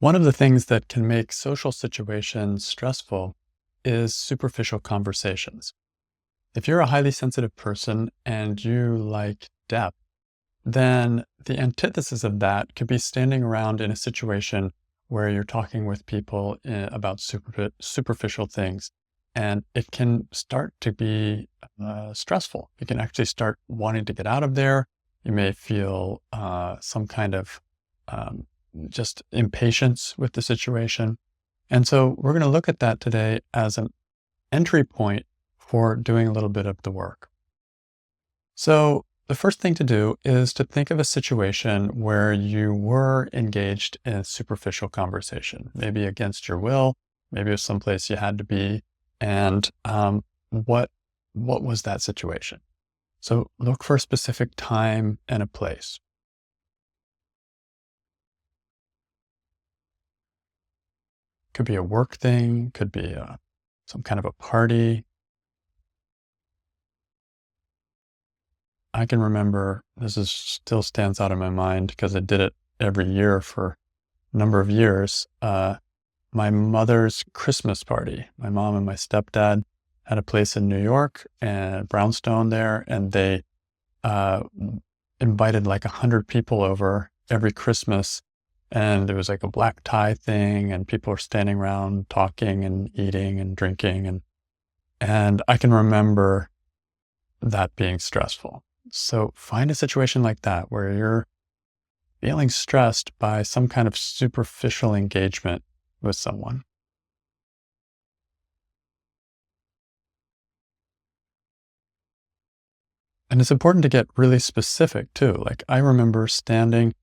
One of the things that can make social situations stressful is superficial conversations. If you're a highly sensitive person and you like depth, then the antithesis of that could be standing around in a situation where you're talking with people about superficial things. And it can start to be stressful. You can actually start wanting to get out of there. You may feel some kind of um, just impatience with the situation. And so we're going to look at that today as an entry point for doing a little bit of the work. So the first thing to do is to think of a situation where you were engaged in a superficial conversation, maybe against your will, maybe it was someplace you had to be, and what was that situation? So look for a specific time and a place. Could be a work thing, could be some kind of a party. I can remember this is still stands out in my mind because I did it every year for a number of years. My mother's Christmas party. My mom and my stepdad had a place in New York and Brownstone there, and they uh, invited like 100 people over every Christmas. And there was like a black tie thing, and people were standing around talking and eating and drinking. And I can remember that being stressful. So find a situation like that where you're feeling stressed by some kind of superficial engagement with someone. And it's important to get really specific too. Like I remember standing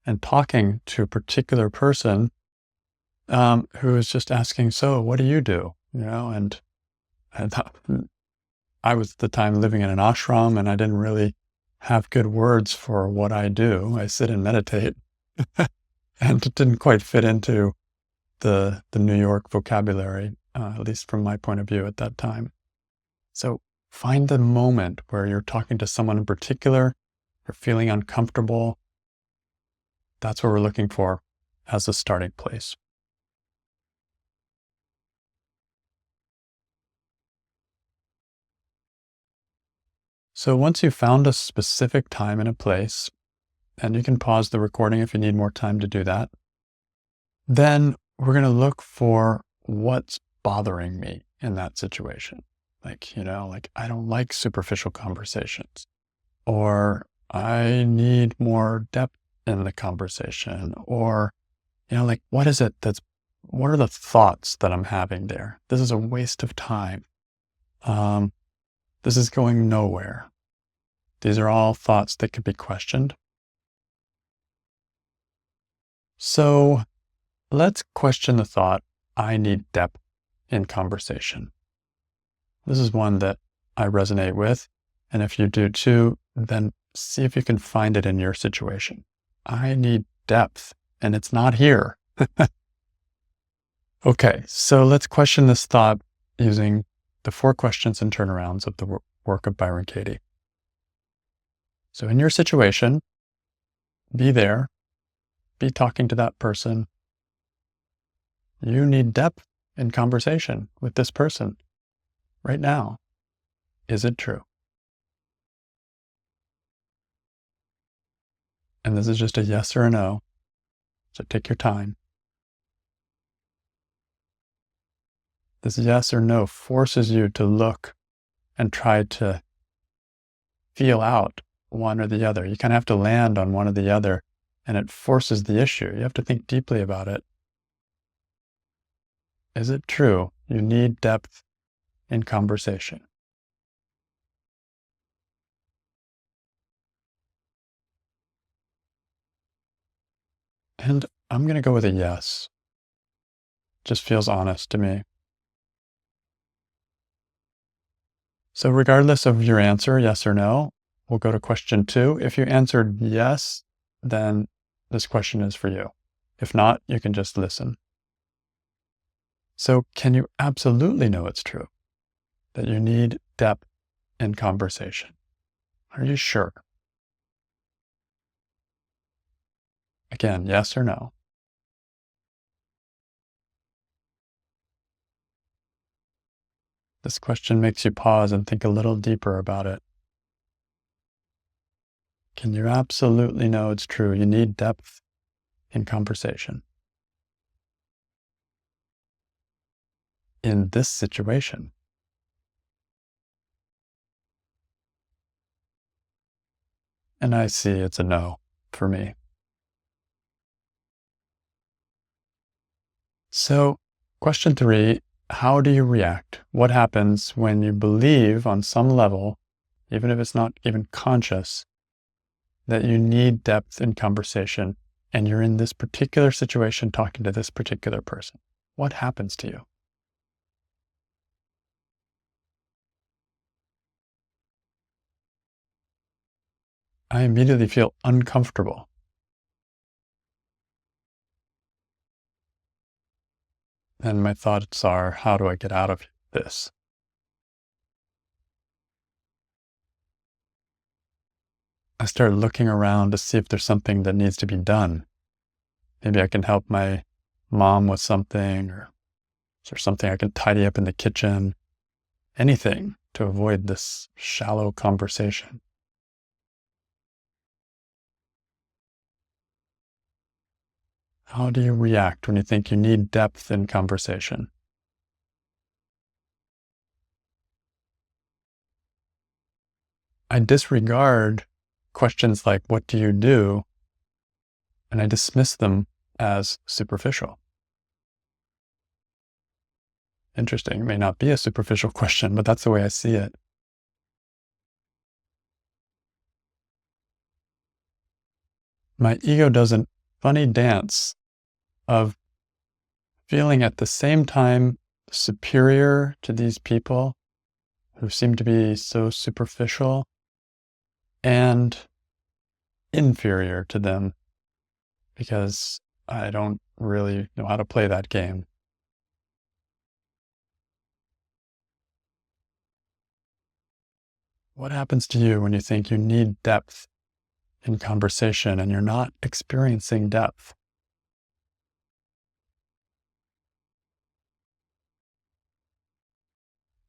and talking to a particular person who was just asking, "So, what do you do?" And I was at the time living in an ashram, and I didn't really have good words for what I do. I sit and meditate, and it didn't quite fit into the New York vocabulary, at least from my point of view at that time. So find the moment where you're talking to someone in particular, you're feeling uncomfortable. That's what we're looking for as a starting place. So once you've found a specific time and a place, and you can pause the recording if you need more time to do that, then we're going to look for what's bothering me in that situation. Like I don't like superficial conversations, or I need more depth in the conversation, or, like what are the thoughts that I'm having there? This is a waste of time. Um, this is going nowhere. These are all thoughts that could be questioned. So let's question the thought, I need depth in conversation. This is one that I resonate with. And if you do too, then see if you can find it in your situation. I need depth, and it's not here. Okay, so let's question this thought using the 4 questions and turnarounds of the work of Byron Katie. So in your situation, be there, be talking to that person. You need depth in conversation with this person right now. Is it true? And this is just a yes or a no. So take your time. This yes or no forces you to look and try to feel out one or the other. You kind of have to land on one or the other, and it forces the issue. You have to think deeply about it. Is it true you need depth in conversation? And I'm going to go with a yes. Just feels honest to me. So regardless of your answer, yes or no, we'll go to question 2. If you answered yes, then this question is for you. If not, you can just listen. So can you absolutely know it's true that you need depth in conversation? Are you sure? Again, yes or no? This question makes you pause and think a little deeper about it. Can you absolutely know it's true? You need depth in conversation. In this situation, and I see it's a no for me. So, question 3, how do you react? What happens when you believe on some level, even if it's not even conscious, that you need depth in conversation and you're in this particular situation talking to this particular person? What happens to you? I immediately feel uncomfortable. And my thoughts are, how do I get out of this? I start looking around to see if there's something that needs to be done. Maybe I can help my mom with something, or is there something I can tidy up in the kitchen? Anything to avoid this shallow conversation. How do you react when you think you need depth in conversation? I disregard questions like, what do you do? And I dismiss them as superficial. Interesting. It may not be a superficial question, but that's the way I see it. My ego does a funny dance of feeling at the same time superior to these people who seem to be so superficial and inferior to them because I don't really know how to play that game. What happens to you when you think you need depth in conversation and you're not experiencing depth?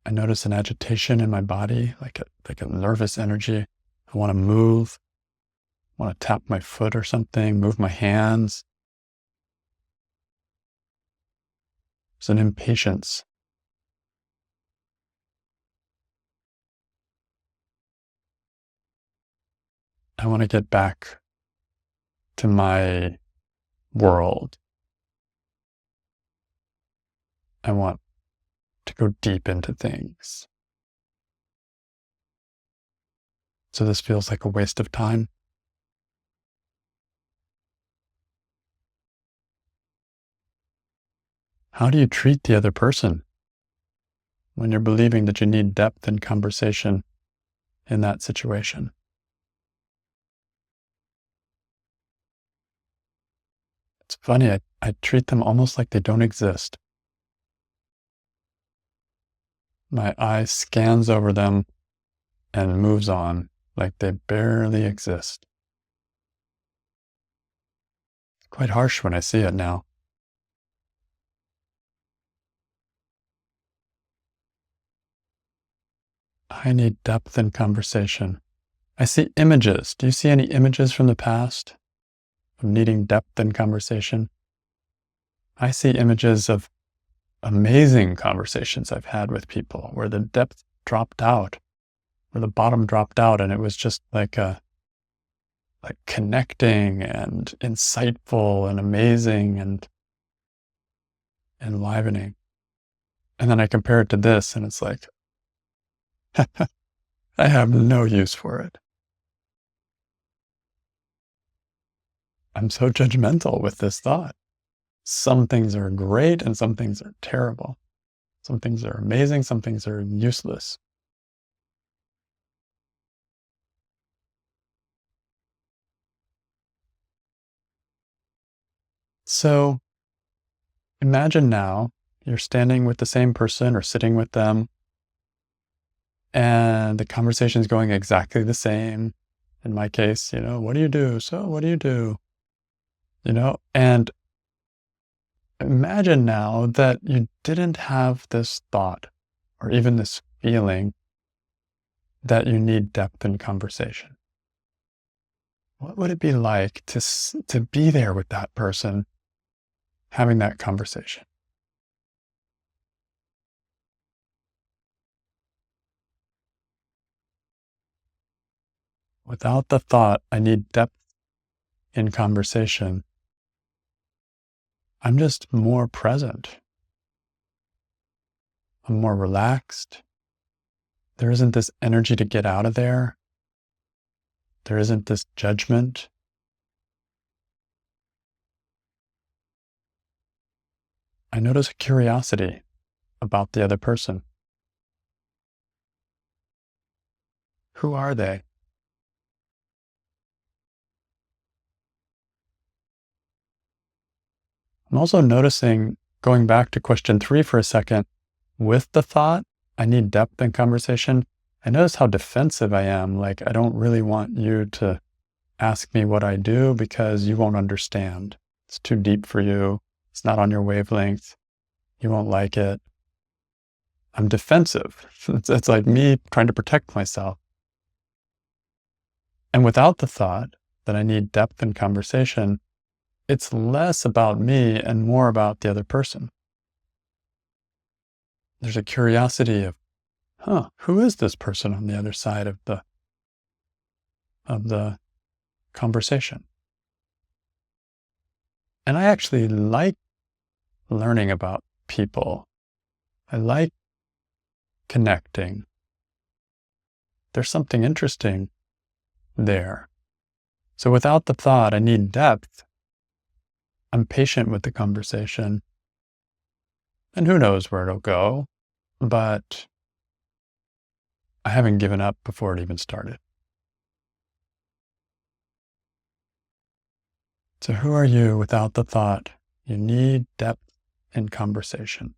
I notice an agitation in my body, like a nervous energy. I want to move, want to tap my foot or something, move my hands. There's an impatience. I want to get back to my world. I want to go deep into things. So this feels like a waste of time. How do you treat the other person when you're believing that you need depth in conversation in that situation? It's funny, I treat them almost like they don't exist. My eye scans over them and moves on like they barely exist. It's quite harsh when I see it now. I need depth in conversation. I see images. Do you see any images from the past of needing depth in conversation? I see images of amazing conversations I've had with people where the depth dropped out, where the bottom dropped out, and it was just like connecting and insightful and amazing and enlivening. And then I compare it to this, and it's like, I have no use for it. I'm so judgmental with this thought. Some things are great and some things are terrible. Some things are amazing, some things are useless. So imagine now you're standing with the same person or sitting with them, and the conversation is going exactly the same. In my case, what do you do? So what do you do? And imagine now that you didn't have this thought or even this feeling that you need depth in conversation? What would it be like to be there with that person having that conversation? Without the thought, I need depth in conversation, I'm just more present. I'm more relaxed. There isn't this energy to get out of there. There isn't this judgment. I notice a curiosity about the other person. Who are they? I'm also noticing, going back to question 3 for a second, with the thought, I need depth in conversation. I notice how defensive I am. Like, I don't really want you to ask me what I do because you won't understand. It's too deep for you. It's not on your wavelength. You won't like it. I'm defensive. It's like me trying to protect myself. And without the thought that I need depth in conversation, it's less about me and more about the other person. There's a curiosity of, who is this person on the other side of the conversation? And I actually like learning about people. I like connecting. There's something interesting there. So without the thought, I need depth. I'm patient with the conversation. And who knows where it'll go, but I haven't given up before it even started. So who are you without the thought? You need depth in conversation.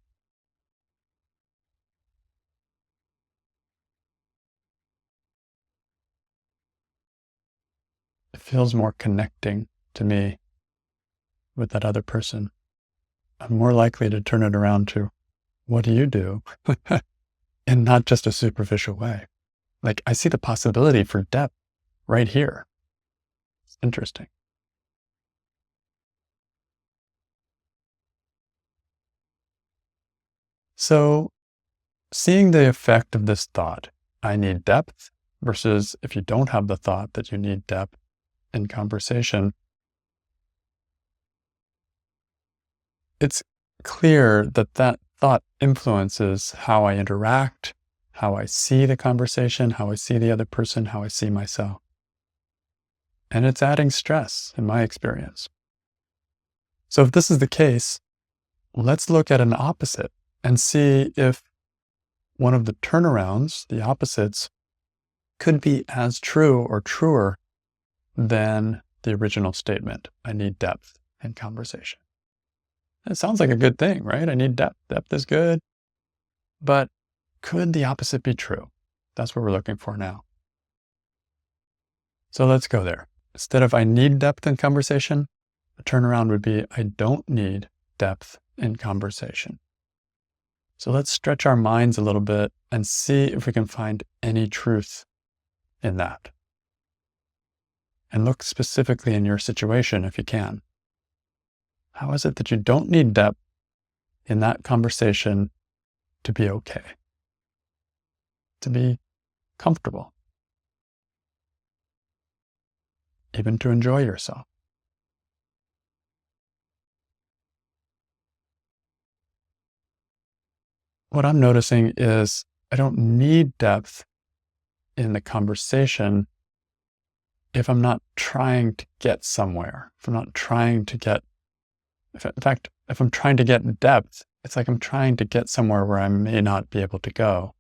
It feels more connecting to me with that other person. I'm more likely to turn it around to, what do you do? In not just a superficial way. Like, I see the possibility for depth right here. It's interesting. So, seeing the effect of this thought, I need depth, versus if you don't have the thought that you need depth in conversation, it's clear that that thought influences how I interact, how I see the conversation, how I see the other person, how I see myself. And it's adding stress in my experience. So if this is the case, let's look at an opposite and see if one of the turnarounds, the opposites, could be as true or truer than the original statement. I need depth in conversation. It sounds like a good thing, right? I need depth. Depth is good. But could the opposite be true? That's what we're looking for now. So let's go there. Instead of I need depth in conversation, the turnaround would be I don't need depth in conversation. So let's stretch our minds a little bit and see if we can find any truth in that. And look specifically in your situation if you can. How is it that you don't need depth in that conversation to be okay? To be comfortable? Even to enjoy yourself? What I'm noticing is I don't need depth in the conversation if I'm not trying to get somewhere, if I'm not trying to get, in fact, if I'm trying to get depth, it's like I'm trying to get somewhere where I may not be able to go.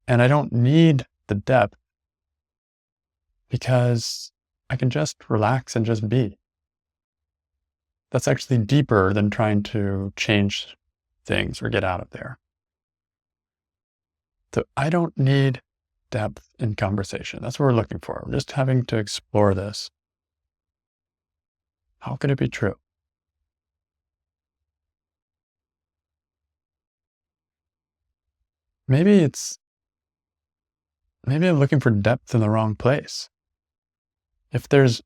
And I don't need the depth because I can just relax and just be. That's actually deeper than trying to change things or get out of there. So I don't need depth in conversation. That's what we're looking for. We're just having to explore this. How could it be true? maybe it's, maybe I'm looking for depth in the wrong place. If there's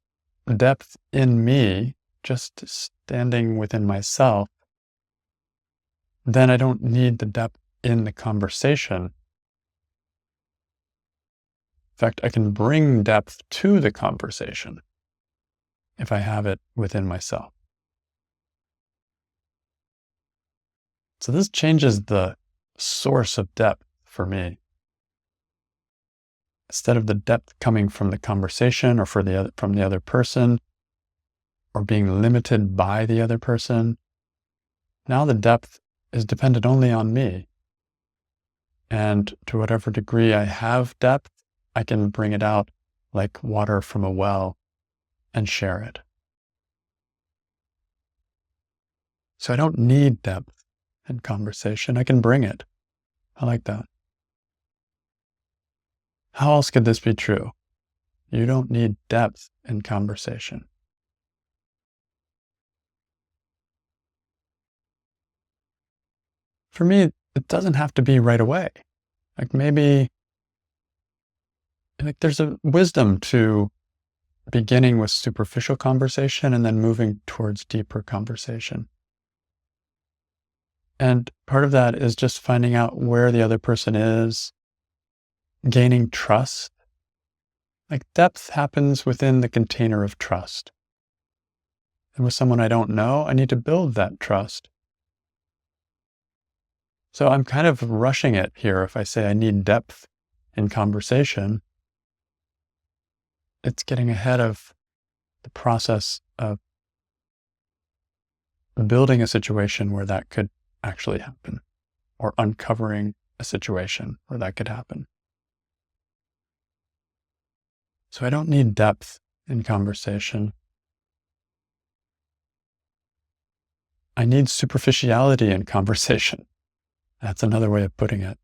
depth in me, just standing within myself, then I don't need the depth in the conversation. In fact, I can bring depth to the conversation if I have it within myself. So this changes the source of depth for me. Instead of the depth coming from the conversation or from the other person, or being limited by the other person, now the depth is dependent only on me. And to whatever degree I have depth, I can bring it out like water from a well and share it. So I don't need depth in conversation. I can bring it. I like that. How else could this be true? You don't need depth in conversation. For me, it doesn't have to be right away. Like maybe, like there's a wisdom to beginning with superficial conversation and then moving towards deeper conversation. And part of that is just finding out where the other person is, gaining trust. Like depth happens within the container of trust. And with someone I don't know, I need to build that trust. So I'm kind of rushing it here if I say I need depth in conversation. It's getting ahead of the process of building a situation where that could actually happen, or uncovering a situation where that could happen. So I don't need depth in conversation. I need superficiality in conversation. That's another way of putting it.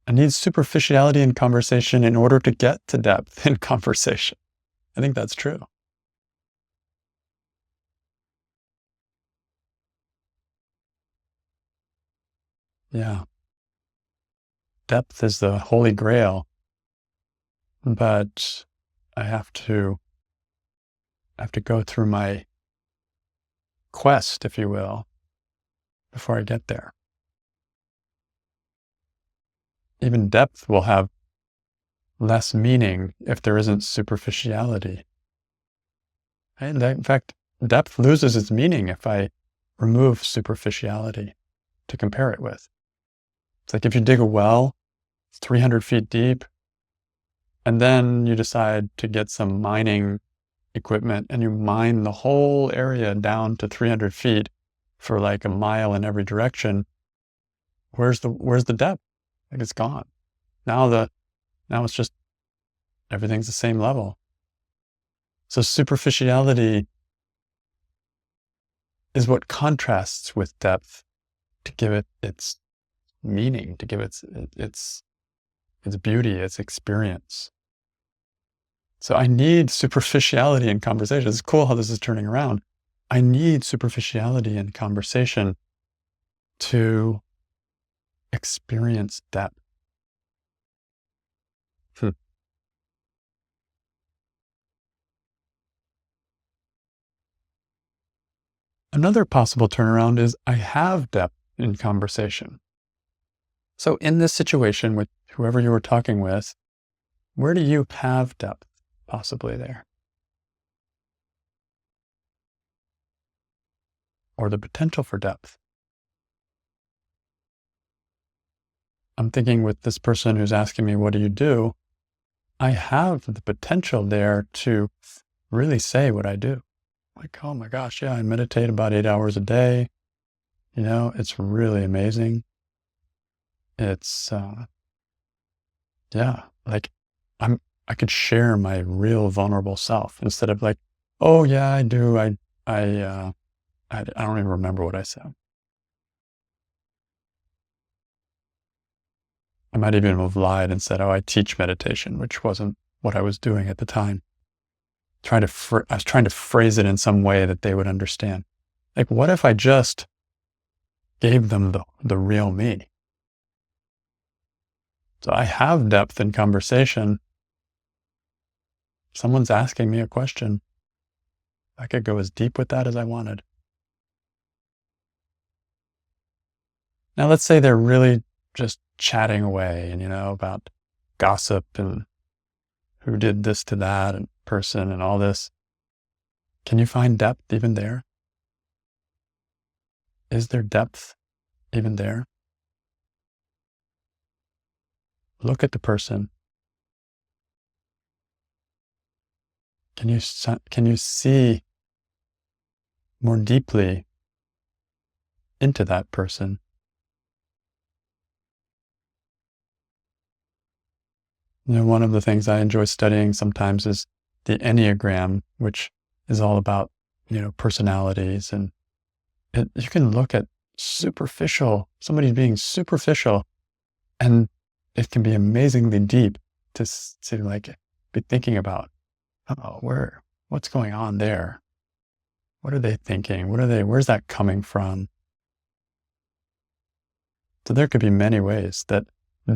I need superficiality in conversation in order to get to depth in conversation. I think that's true. Yeah. Depth is the holy grail, but I have to go through my quest, if you will, before I get there. Even depth will have less meaning if there isn't superficiality. And in fact, depth loses its meaning if I remove superficiality to compare it with. It's like if you dig a well, it's 300 feet deep, and then you decide to get some mining equipment and you mine the whole area down to 300 feet for like a mile in every direction. Where's the depth? Like it's gone. Now it's just, everything's the same level. So superficiality is what contrasts with depth to give it its meaning, to give its beauty, its experience. So I need superficiality in conversation. It's cool how this is turning around. I need superficiality in conversation to experience depth. Another possible turnaround is I have depth in conversation. So in this situation with whoever you were talking with, where do you have depth possibly there? Or the potential for depth? I'm thinking with this person who's asking me, what do you do? I have the potential there to really say what I do. Like, oh my gosh, yeah, I meditate about 8 hours a day. You know, it's really amazing. It's, yeah, like I could share my real vulnerable self instead of like, oh yeah, I do. I don't even remember what I said. I might even have lied and said, oh, I teach meditation, which wasn't what I was doing at the time. I was trying to phrase it in some way that they would understand. Like, what if I just gave them the real me? So I have depth in conversation. Someone's asking me a question. I could go as deep with that as I wanted. Now, let's say they're really just chatting away and, about gossip and who did this to that and person and all this. Can you find depth even there? Is there depth even there? Look at the person. Can you see more deeply into that person? One of the things I enjoy studying sometimes is the Enneagram, which is all about, personalities. And you can look at somebody being superficial, and it can be amazingly deep to like be thinking about, what's going on there? What are they thinking? Where's that coming from? So there could be many ways that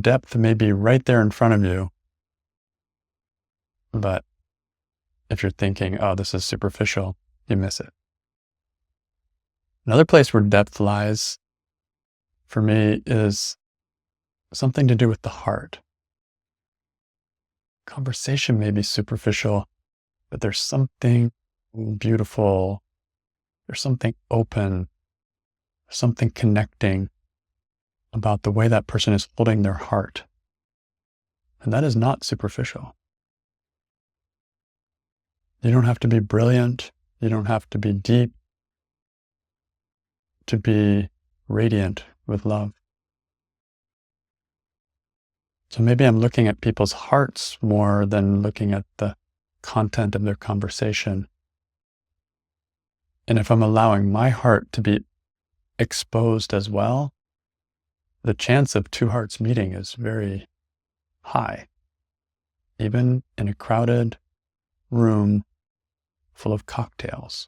depth may be right there in front of you. But if you're thinking, oh, this is superficial, you miss it. Another place where depth lies for me is something to do with the heart. Conversation may be superficial, but there's something beautiful, there's something open, something connecting about the way that person is holding their heart. And that is not superficial. You don't have to be brilliant. You don't have to be deep to be radiant with love. So maybe I'm looking at people's hearts more than looking at the content of their conversation. And if I'm allowing my heart to be exposed as well, the chance of two hearts meeting is very high, even in a crowded room full of cocktails.